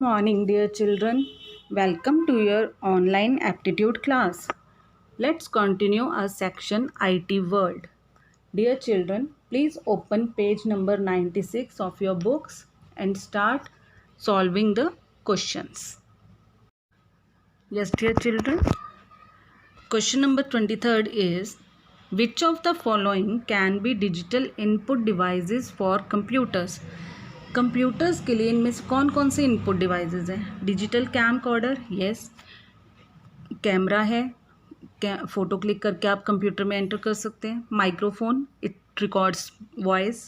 Morning, dear children. Welcome to your online aptitude class. Let's continue our section IT World. Dear children, please open page number 96 of your books and start solving the questions. Yes, dear children. Question number 23rd is, which of the following can be digital input devices for computers? Computers के लिए इनमें से कौन कौन से input devices हैं? Digital camcorder, yes. Camera है, photo click करके आप कंप्यूटर में एंटर कर सकते हैं. Microphone, it records voice.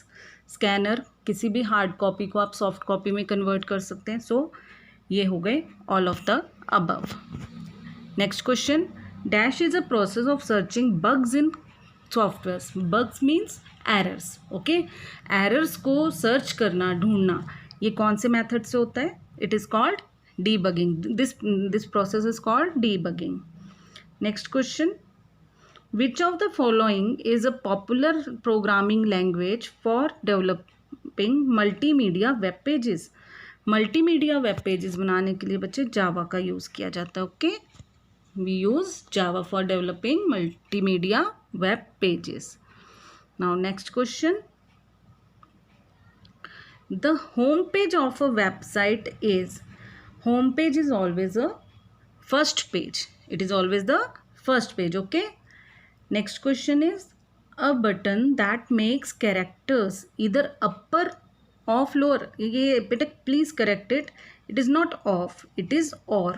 Scanner, किसी भी हार्ड कॉपी को आप सॉफ्ट कॉपी में कन्वर्ट कर सकते हैं. सो ये हो गए all of the above. Next question, dash is a process of searching bugs in softwares. Bugs means errors. Okay, errors को सर्च करना, ढूंढना, ये कौन से मेथड से होता है? It is called debugging. This process is called debugging. Next question, which of the following is a popular programming language for developing multimedia web pages. Multimedia web pages बनाने के लिए बच्चे जावा का यूज़ किया जाता है. Okay, we use Java for developing multimedia web pages. Now next question, the home page of a website is, home page is always a first page. It is always the first page. Okay, next question is, a button that makes characters either upper or lower. ये बेटा please correct it. It is not off, it is or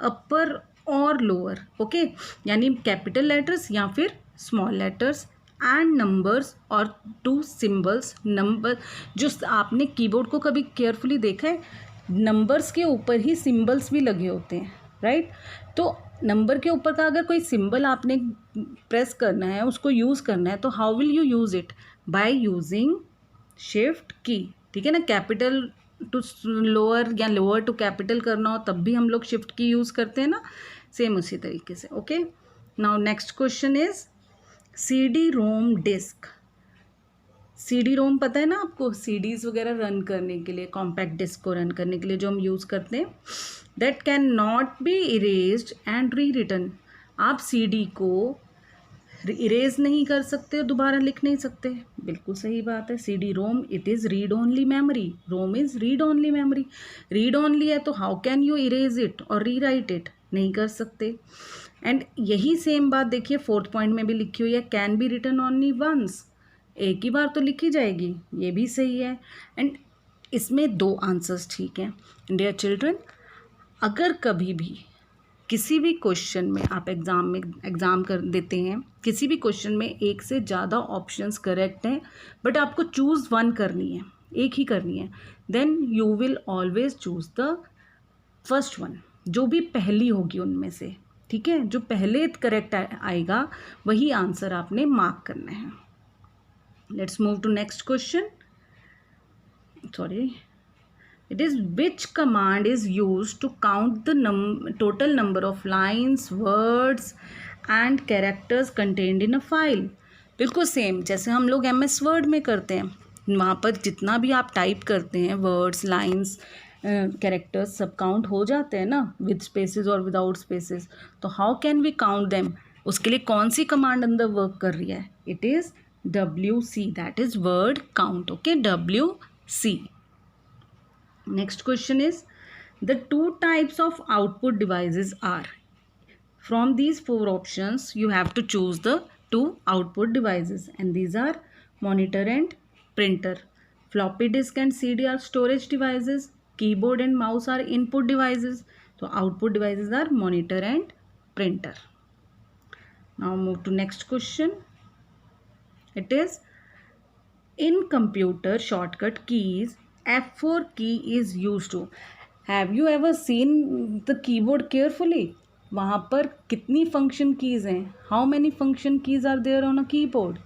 अपर और lower. Okay, यानी capital letters या फिर small letters and numbers और to symbols. Number जो आपने keyboard को कभी केयरफुली देखा है, नंबर्स के ऊपर ही सिंबल्स भी लगे होते हैं, राइट? तो नंबर के ऊपर का अगर कोई सिंबल आपने प्रेस करना है, उसको यूज़ करना है, तो how will you use it? By using shift की. ठीक है ना, कैपिटल टू लोअर या लोअर टू कैपिटल करना हो तब भी हम लोग शिफ्ट की यूज़ करते हैं ना, सेम उसी तरीके से. Okay, now next question is, CD ROM disk. CD ROM पता है ना आपको, CDs वगैरह रन करने के लिए, कॉम्पैक्ट डिस्क को रन करने के लिए जो हम यूज़ करते हैं. That can not be erased and re written. आप CD को इरेज नहीं कर सकते और दोबारा लिख नहीं सकते. बिल्कुल सही बात है. CD ROM, it is read only memory. ROM is read only memory. Read only है तो how can you erase it और री राइट इट? नहीं कर सकते. एंड यही सेम बात देखिए फोर्थ पॉइंट में भी लिखी हुई है, can be written only once. एक ही बार तो लिखी जाएगी, ये भी सही है. एंड इसमें दो आंसर्स ठीक हैं. डियर चिल्ड्रन, अगर कभी भी किसी भी क्वेश्चन में आप एग्ज़ाम कर देते हैं, किसी भी क्वेश्चन में एक से ज़्यादा ऑप्शंस करेक्ट हैं बट आपको चूज़ वन करनी है, एक ही करनी है, then you will always choose the first one, जो भी पहली होगी उनमें से. ठीक है, जो पहले करेक्ट आएगा वही आंसर आपने मार्क करना है. Let's move to next question. Sorry, it is which command is used to count the total number of lines, words and characters contained in a file. बिल्कुल सेम जैसे हम लोग MS वर्ड में करते हैं, वहाँ पर जितना भी आप टाइप करते हैं, वर्ड्स, लाइन्स, कैरेक्टर्स सब काउंट हो जाते हैं ना, विद स्पेसेस और विदाउट स्पेसेस. तो how can we count them? उसके लिए कौन सी कमांड अंदर वर्क कर रही है? It is WC, that is word count. Okay, WC. Next question is, the two types of output devices are. From these four options you have to choose the two output devices, and these are monitor and printer. Floppy disk and CD are storage devices. Keyboard and mouse are input devices. So output devices are monitor and printer. Now move to next question. It is, in computer shortcut keys, F4 key is used to. Have you ever seen the keyboard carefully? वहाँ पर कितनी function keys हैं? How many function keys are there on a keyboard?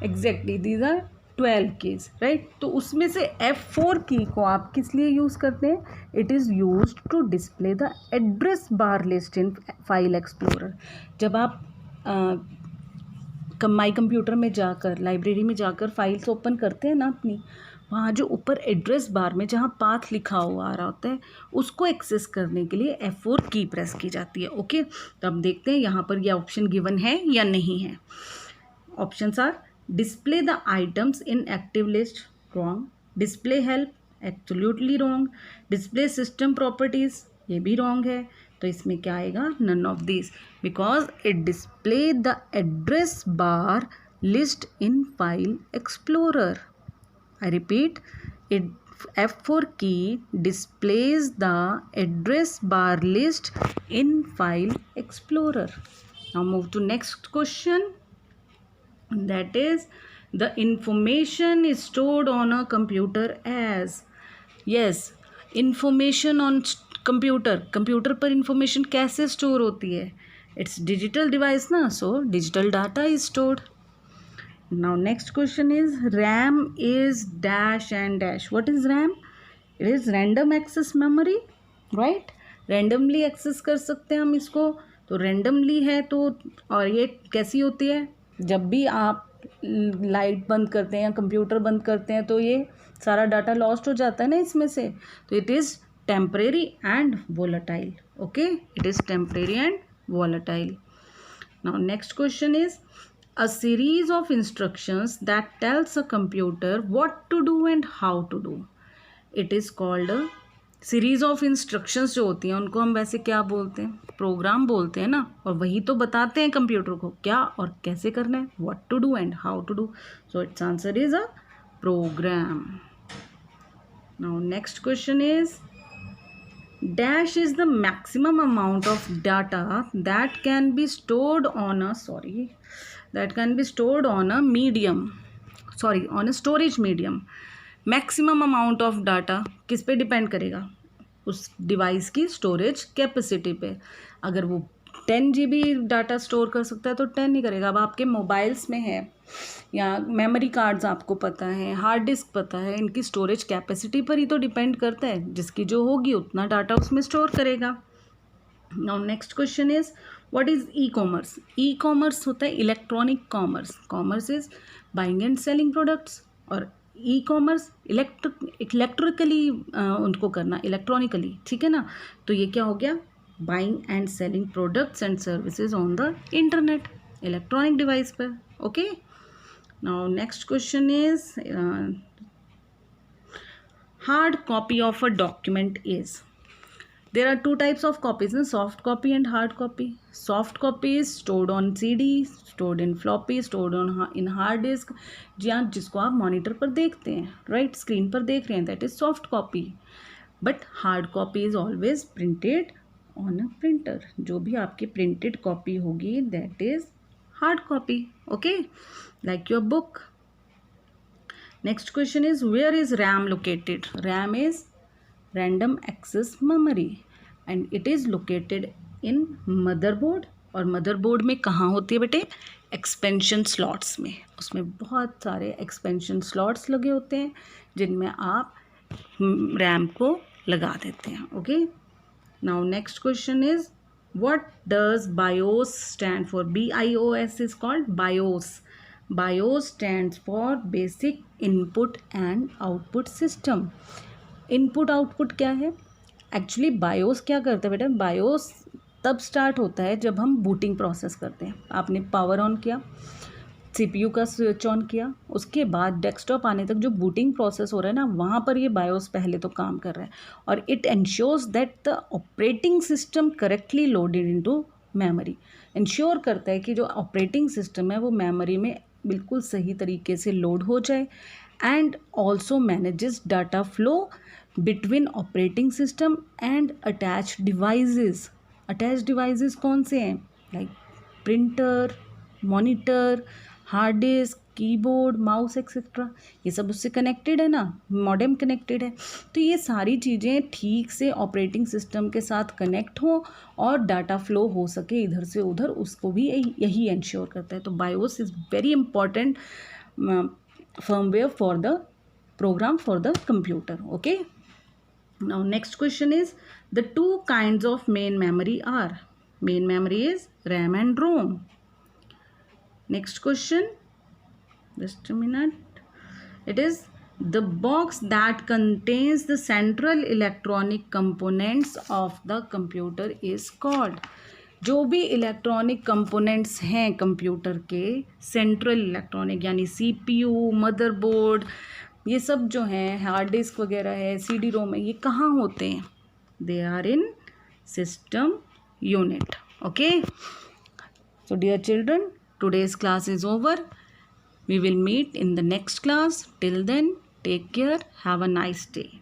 Exactly, these are 12 keys, right? तो उसमें से F4 की को आप किस लिए यूज़ करते हैं? It is use to display the address bar list in file explorer. जब आप माई कंप्यूटर में जाकर, लाइब्रेरी में जाकर फाइल्स ओपन करते हैं ना अपनी, वहाँ जो ऊपर एड्रेस बार में जहाँ पाथ लिखा हुआ आ रहा होता है उसको एक्सेस करने के लिए F4 की प्रेस की जाती है। ओके, तो अब देखते हैं यहाँ पर यह ऑप्शन गिवन है या नहीं है। Options are display the items in active list, wrong. Display help, absolutely wrong. Display system properties, ये भी रॉन्ग है। तो इसमें क्या आएगा, none of this, because it display the address bar list in file explorer. I repeat, it F4 key displays the address bar list in File Explorer. Now move to next question. That is, the information is stored on a computer as. Yes, information on computer पर information कैसे store होती है? It's digital device ना, so digital data is stored. Now next question is, RAM is dash and dash. What is RAM? It is random access memory, right? Randomly access कर सकते हैं हम इसको, तो randomly है तो, और ये कैसी होती है, जब भी आप लाइट बंद करते हैं या कंप्यूटर बंद करते हैं तो ये सारा डाटा लॉस्ट हो जाता है ना इसमें से, तो it is temporary and volatile. Okay, it is temporary and volatile. Now next question is, a series of instructions that tells a computer what to do and how to do. It is called a series of instructions. जो होती हैं उनको हम वैसे क्या बोलते हैं, programme बोलते हैं ना, और वही तो बताते हैं कंप्यूटर को क्या और कैसे करना है, what to do and how to do. So its answer is a program. Now next question is, dash is the maximum amount of data that can be stored on a on a storage medium. Maximum amount of data किस पे depend करेगा, उस device की storage capacity पे. अगर वो 10 GB data store कर सकता है तो 10 ही करेगा. अब आपके मोबाइल्स में है या मेमोरी कार्ड्स आपको पता है, हार्ड डिस्क पता है, इनकी स्टोरेज कैपेसिटी पर ही तो डिपेंड करता है. जिसकी जो होगी उतना डाटा उसमें स्टोर करेगा. Now next question is, what is e commerce? E commerce होता है electronic commerce. Commerce is buying and selling products, और ई कॉमर्स इलेक्ट्रिकली उनको करना, इलेक्ट्रॉनिकली, ठीक है ना. तो ये क्या हो गया, buying and selling products and services on the internet, electronic device पर. Okay, now next question is, hard copy of a document is. There are two types of copies, soft copy and hard copy. Soft copy is stored on CD, stored in floppy, stored on in hard disk, जिसको आप monitor पर देखते हैं, right, screen पर देख रहे हैं, that is soft copy. But hard copy is always printed on a printer. जो भी आपकी प्रिंटेड कॉपी होगी that is hard copy. Okay, like your book. Next question is, where is RAM located? RAM is random access memory and it is located in motherboard. और motherboard में कहाँ होती है बेटे, expansion slots में. उसमें बहुत सारे expansion slots लगे होते हैं जिनमें आप RAM को लगा देते हैं. Okay, now next question is, what does BIOS stand for? BIOS is called BIOS. BIOS stands for basic input and output system. Input output क्या है, एक्चुअली बायोस क्या करता है बेटा, बायोस तब स्टार्ट होता है जब हम बूटिंग प्रोसेस करते हैं. आपने पावर ऑन किया, सीपीयू का स्विच ऑन किया, उसके बाद डेस्कटॉप आने तक जो बूटिंग प्रोसेस हो रहा है ना, वहाँ पर ये बायोस पहले तो काम कर रहा है. और it ensures that the operating system correctly loaded into memory. Ensure करता है कि जो ऑपरेटिंग सिस्टम है वो मेमोरी में बिल्कुल सही तरीके से लोड हो जाए. And also manages data flow between operating system and attached devices. Attached devices कौन से हैं, like printer, monitor, hard disk, keyboard, mouse etcetera, ये सब उससे कनेक्टेड है ना, मॉडेम कनेक्टेड है. तो ये सारी चीज़ें ठीक से ऑपरेटिंग सिस्टम के साथ कनेक्ट हो और डाटा फ्लो हो सके इधर से उधर, उसको भी यही इंश्योर करता है. तो BIOS is very important firmware for the program for the computer. Okay, now next question is, the two kinds of main memory are, main memory is RAM and ROM. Next question, just a minute, it is, The box that contains the central electronic components of the computer is called. जो भी electronic components हैं computer के, central electronic यानी CPU, motherboard, ये सब जो हैं, hard disk वगैरह है, CD रोम है, ये कहाँ होते हैं? They are in system unit. Okay. So dear children, today's class is over. We will meet in the next class. Till then, take care. Have a nice day.